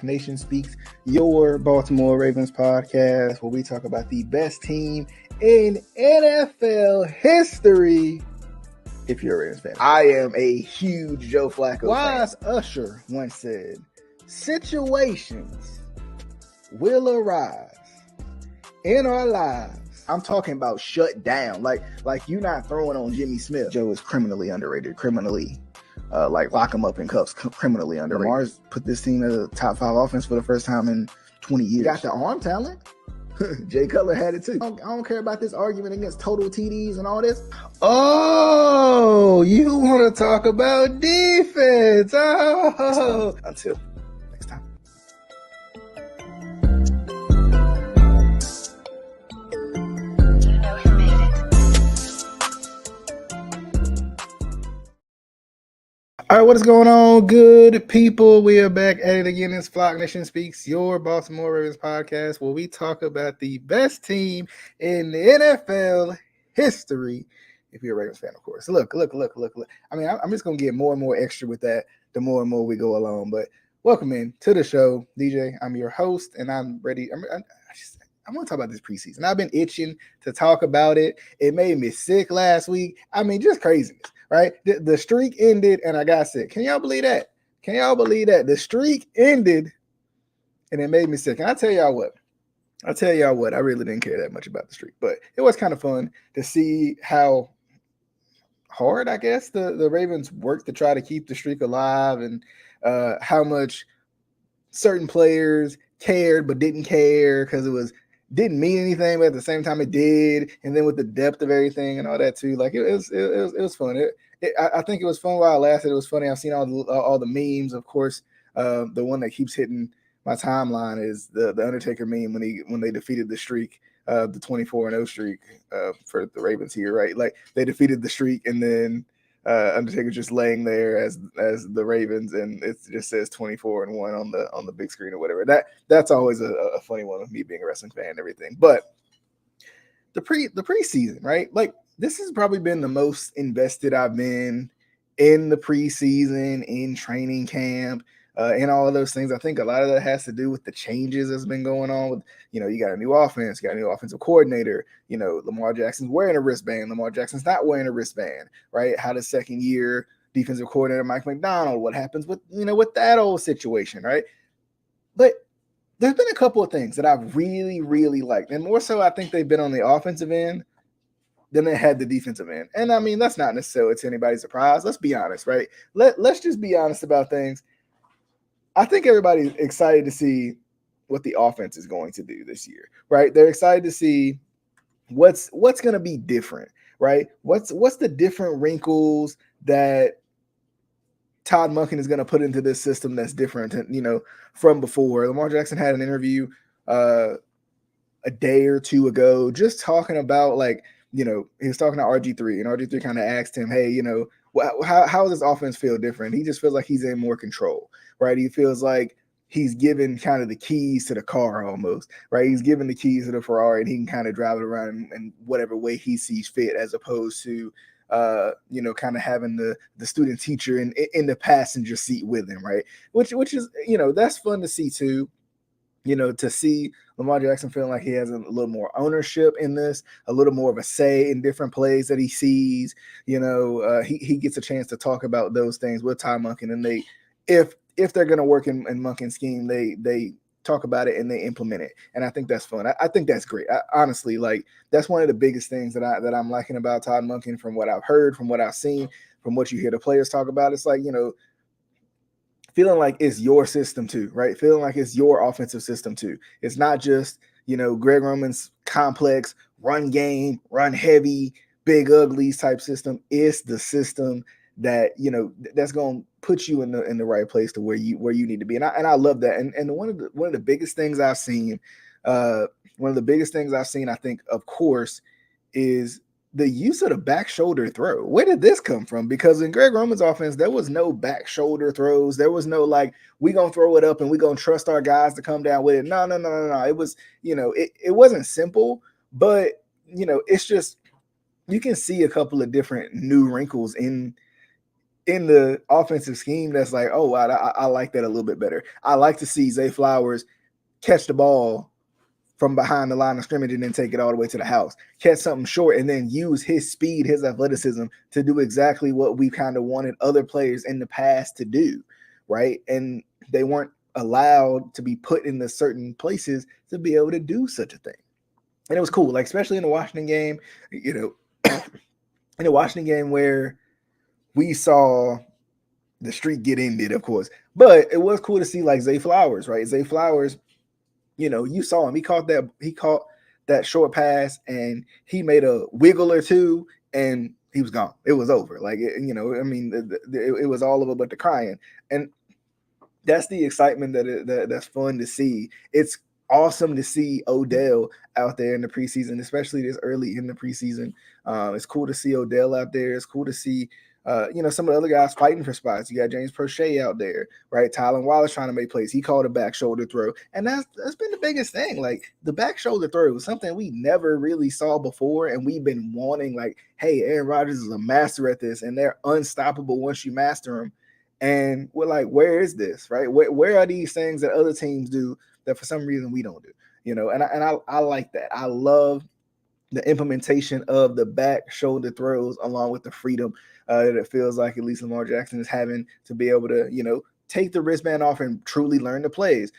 Nation Speaks, your Baltimore Ravens podcast, where we talk about the best team in NFL history. If you're a Ravens fan, I am a huge Joe Flacco fan. Wise Usher once said, "Situations will arise in our lives." I'm talking about shut down. Like you're not throwing on Jimmy Smith. Joe is criminally underrated, lock him up in cuffs, criminally underrated. Lamar's put this team as a top 5 offense for the first time in 20 years. Got the arm talent. Jay Cutler had it too. I don't care about this argument against total TDs and all this. Oh, you want to talk about defense? Oh, until next time. All right, what is going on, good people? We are back at it again. It's Flock Nation Speaks, your Baltimore Ravens podcast, where we talk about the best team in the NFL history. If you're a Ravens fan, of course. Look. I mean, I'm just going to get more and more extra with that the more and more we go along. But welcome in to the show, DJ. I'm your host, and I'm ready. I want to talk about this preseason. I've been itching to talk about it. It made me sick last week. I mean, just craziness. Right? The streak ended and I got sick. Can y'all believe that? The streak ended and it made me sick. And I tell y'all what, I really didn't care that much about the streak, but it was kind of fun to see how hard, I guess, the Ravens worked to try to keep the streak alive, and how much certain players cared but didn't care because didn't mean anything, but at the same time it did. And then with the depth of everything and all that too, like it was fun. I think it was fun while it lasted. It was funny. I've seen all the memes, of course. The one that keeps hitting my timeline is the Undertaker meme when they defeated the streak, the 24-0 streak for the Ravens here, right? Like they defeated the streak, and then Undertaker just laying there as the Ravens, and it just says 24-1 on the big screen or whatever. That's always a funny one with me being a wrestling fan and everything. But the preseason, right? Like this has probably been the most invested I've been in the preseason, in training camp, and all of those things. I think a lot of that has to do with the changes that's been going on with, you got a new offense, you got a new offensive coordinator, Lamar Jackson's wearing a wristband, Lamar Jackson's not wearing a wristband, right? How does second year defensive coordinator Mike McDonald, what happens with, with that old situation, right? But there's been a couple of things that I've really, really liked, and more so I think they've been on the offensive end than they had the defensive end. And I mean, that's not necessarily to anybody's surprise. Let's be honest, right? Let's just be honest about things. I think everybody's excited to see what the offense is going to do this year, right? They're excited to see what's going to be different, right? What's the different wrinkles that Todd Monken is going to put into this system that's different, from before. Lamar Jackson had an interview a day or two ago just talking about, like, he was talking to RG3, and RG3 kind of asked him, hey, how does this offense feel different? He just feels like he's in more control, right? He feels like he's given kind of the keys to the car almost, right? He's given the keys to the Ferrari, and he can kind of drive it around in whatever way he sees fit, as opposed to, kind of having the student teacher in the passenger seat with him, right? Which is, that's fun to see too. To see Lamar Jackson feeling like he has a little more ownership in this, a little more of a say in different plays that he sees. He gets a chance to talk about those things with Todd Monken, and they, if they're going to work in Monken's scheme, they talk about it and they implement it. And I think that's fun. I think that's great. Honestly, like that's one of the biggest things that I'm liking about Todd Monken, from what I've heard, from what I've seen, from what you hear the players talk about. It's like, feeling like it's your system too, right? Feeling like it's your offensive system too. It's not just, Greg Roman's complex run game, run heavy, big uglies type system. It's the system that, that's going to put you in the right place to where you need to be. And I love that. And one of the biggest things I've seen, I think, of course, is the use of the back shoulder throw. Where did this come from? Because in Greg Roman's offense, there was no back shoulder throws. There was no like, we gonna throw it up and we gonna trust our guys to come down with it. No. It was, it wasn't simple, but it's just, you can see a couple of different new wrinkles in in the offensive scheme that's like, oh wow, I like that a little bit better. I like to see Zay Flowers catch the ball from behind the line of scrimmage and then take it all the way to the house, catch something short, and then use his speed, his athleticism to do exactly what we kind of wanted other players in the past to do, right? And they weren't allowed to be put in the certain places to be able to do such a thing. And it was cool, like especially in the Washington game, in the Washington game where we saw the streak get ended, of course. But it was cool to see like Zay Flowers, right? Zay Flowers, you saw him. He caught that short pass and he made a wiggle or two and he was gone. It was over. Like, it was all over but the crying. And that's the excitement that's fun to see. It's awesome to see Odell out there in the preseason, especially this early in the preseason. It's cool to see Odell out there. It's cool to see some of the other guys fighting for spots. You got James Prochet out there, right? Tylen Wallace trying to make plays. He called a back shoulder throw. And that's been the biggest thing. Like the back shoulder throw was something we never really saw before. And we've been wanting like, hey, Aaron Rodgers is a master at this and they're unstoppable once you master them. And we're like, where is this, right? Where are these things that other teams do that for some reason we don't do? And I like that. I love the implementation of the back shoulder throws along with the freedom that it feels like at least Lamar Jackson is having to be able to, take the wristband off and truly learn the plays.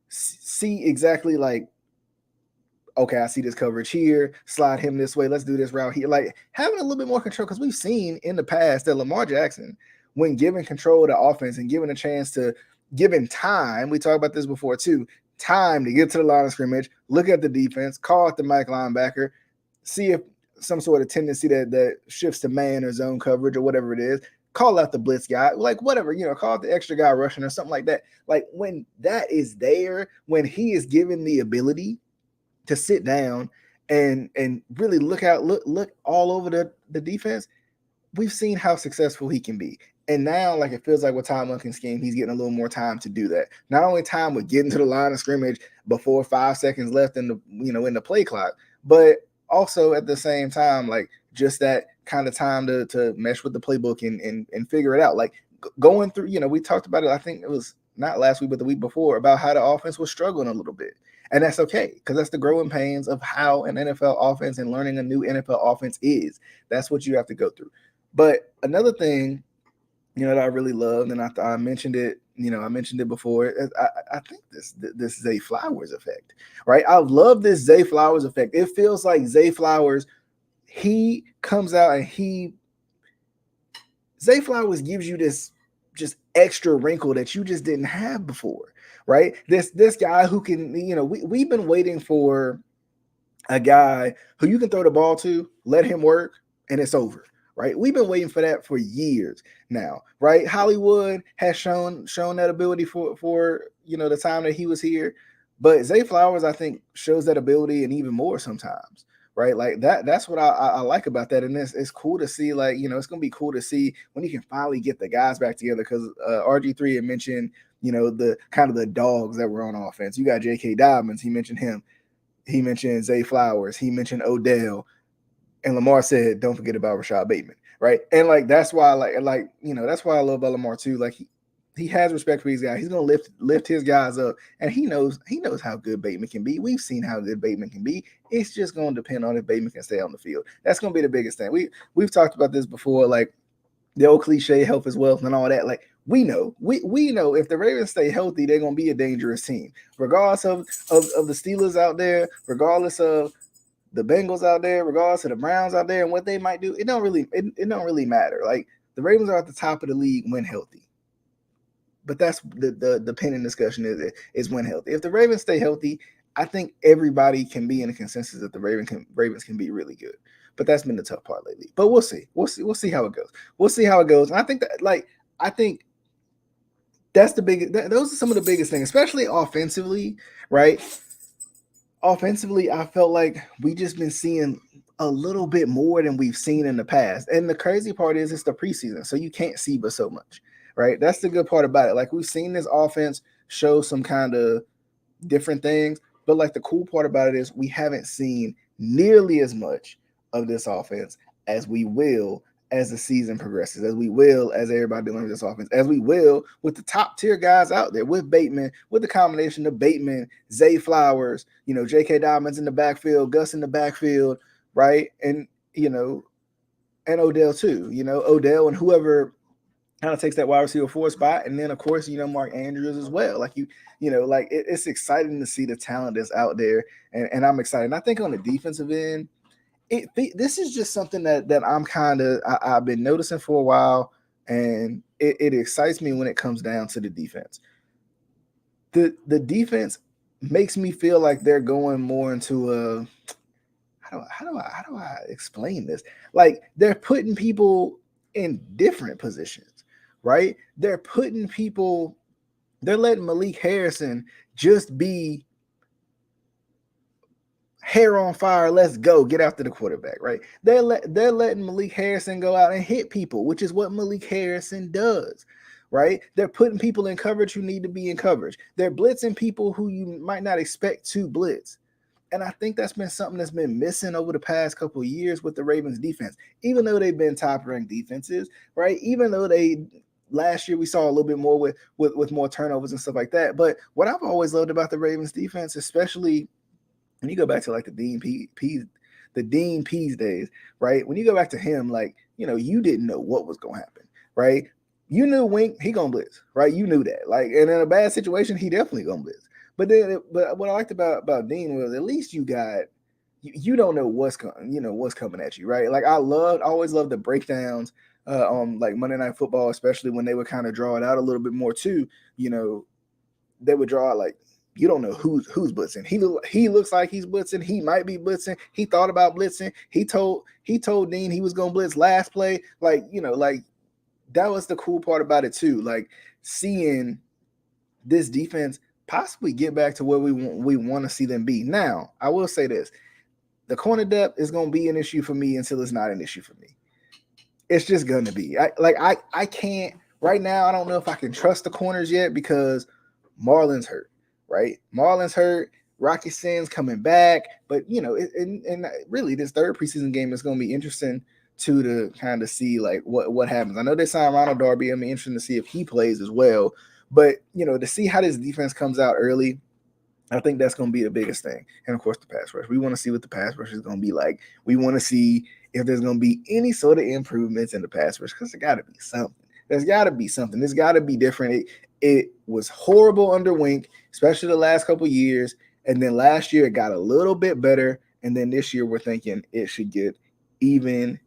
See exactly like, okay, I see this coverage here, slide him this way, let's do this route here. Like having a little bit more control, because we've seen in the past that Lamar Jackson, when given control of the offense and given a chance to, given time, we talked about this before too, time to get to the line of scrimmage, look at the defense, call out the Mike linebacker, see if some sort of tendency that shifts to man or zone coverage or whatever it is, call out the blitz guy, like whatever, call out the extra guy rushing or something like that. Like when that is there, when he is given the ability to sit down and really look all over the defense, we've seen how successful he can be. And now, like, it feels like with Tom Lincoln's scheme, he's getting a little more time to do that. Not only time with getting to the line of scrimmage before 5 seconds left in the play clock, but also at the same time, like just that kind of time to mesh with the playbook and figure it out. Like going through, we talked about it, I think it was not last week, but the week before, about how the offense was struggling a little bit. And that's okay, because that's the growing pains of how an NFL offense and learning a new NFL offense is. That's what you have to go through. But another thing, that I really loved, and I mentioned it, I mentioned it before. I think this Zay Flowers effect, right? I love this Zay Flowers effect. It feels like Zay Flowers, he comes out and Zay Flowers gives you this just extra wrinkle that you just didn't have before, right? This guy who can, we've been waiting for a guy who you can throw the ball to, let him work, and it's over. Right, we've been waiting for that for years now, right? Hollywood has shown that ability for the time that he was here, but Zay Flowers, I think, shows that ability and even more sometimes, right? Like that's what I like about that, and it's cool to see. Like it's gonna be cool to see when you can finally get the guys back together, because RG3 had mentioned the kind of the dogs that were on offense. You got J.K. Dobbins, he mentioned him, he mentioned Zay Flowers, he mentioned Odell. And Lamar said, "Don't forget about Rashad Bateman," right? And like that's why, that's why I love Lamar too. Like he has respect for these guys. He's gonna lift his guys up, and he knows how good Bateman can be. We've seen how good Bateman can be. It's just gonna depend on if Bateman can stay on the field. That's gonna be the biggest thing. We've talked about this before, like the old cliche, health is wealth, and all that. Like we know if the Ravens stay healthy, they're gonna be a dangerous team, regardless of the Steelers out there, regardless of the Bengals out there, regardless of the Browns out there and what they might do. It don't really matter. Like the Ravens are at the top of the league when healthy. But that's the pending discussion is when healthy. If the Ravens stay healthy, I think everybody can be in a consensus that the Ravens can be really good. But that's been the tough part lately. But we'll see. We'll see how it goes. We'll see how it goes. And I think that's those are some of the biggest things, especially offensively, right? Offensively, I felt like we just been seeing a little bit more than we've seen in the past. And the crazy part is it's the preseason, so you can't see but so much, right? That's the good part about it. Like we've seen this offense show some kind of different things, but like the cool part about it is we haven't seen nearly as much of this offense as we will as the season progresses, as we will, as everybody learns this offense, as we will with the top tier guys out there, with Bateman, with the combination of Bateman, Zay Flowers, J.K. Dobbins in the backfield, Gus in the backfield, right? And, and Odell too, Odell and whoever kind of takes that wide receiver 4 spot. And then, of course, Mark Andrews as well. Like, it's exciting to see the talent that's out there. And I'm excited. And I think on the defensive end, this is just something that I'm I've been noticing for a while, and it excites me when it comes down to the defense. The defense makes me feel like they're going more into a how do I explain this? Like, they're putting people in different positions, right? They're letting Malik Harrison just be hair on fire, let's go, get after the quarterback, right? They're letting Malik Harrison go out and hit people, which is what Malik Harrison does, right? They're putting people in coverage who need to be in coverage. They're blitzing people who you might not expect to blitz. And I think that's been something that's been missing over the past couple of years with the Ravens defense, even though they've been top ranked defenses, right? Even though last year we saw a little bit more with more turnovers and stuff like that. But what I've always loved about the Ravens defense, especially when you go back to like the Dean Pease days, right? When you go back to him, like, you didn't know what was going to happen, right? You knew Wink, he going to blitz, right? You knew that. Like, and in a bad situation, he definitely going to blitz. But what I liked about Dean was at least you don't know what's coming at you, right? Like, I always loved the breakdowns on like Monday Night Football, especially when they would kind of draw it out a little bit more too. They would draw out like, you don't know who's blitzing. He looks like he's blitzing. He might be blitzing. He thought about blitzing. He told Dean he was gonna blitz last play. Like, like, that was the cool part about it too. Like, seeing this defense possibly get back to where we want to see them be. Now, I will say this: the corner depth is gonna be an issue for me until it's not an issue for me. It's just gonna be. I can't right now. I don't know if I can trust the corners yet because Marlon's hurt. Right, Marlon's hurt. Rocky Sin's coming back, but and really this third preseason game is going to be interesting to kind of see like what happens. I know they signed Ronald Darby. I'm interested to see if he plays as well. But to see how this defense comes out early, I think that's going to be the biggest thing. And of course, the pass rush. We want to see what the pass rush is going to be like. We want to see if there's going to be any sort of improvements in the pass rush because there got to be something. There's got to be something. There's got to be different. It was horrible under Wink, especially the last couple of years. And then last year it got a little bit better. And then this year we're thinking it should get even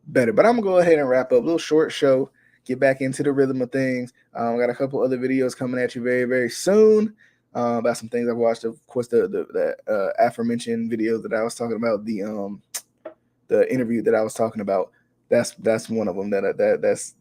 better. But I'm going to go ahead and wrap up. A little short show. Get back into the rhythm of things. I got a couple other videos coming at you very, very soon about some things I've watched. Of course, the aforementioned videos that I was talking about, the interview that I was talking about. That's one of them that's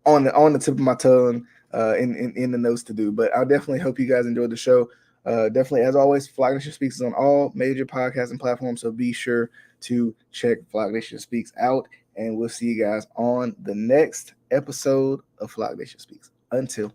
on the tip of my tongue. In the notes to do, but I definitely hope you guys enjoyed the show. Definitely, as always, Flock Nation Speaks is on all major podcasting platforms, so be sure to check Flock Nation Speaks out, and we'll see you guys on the next episode of Flock Nation Speaks. Until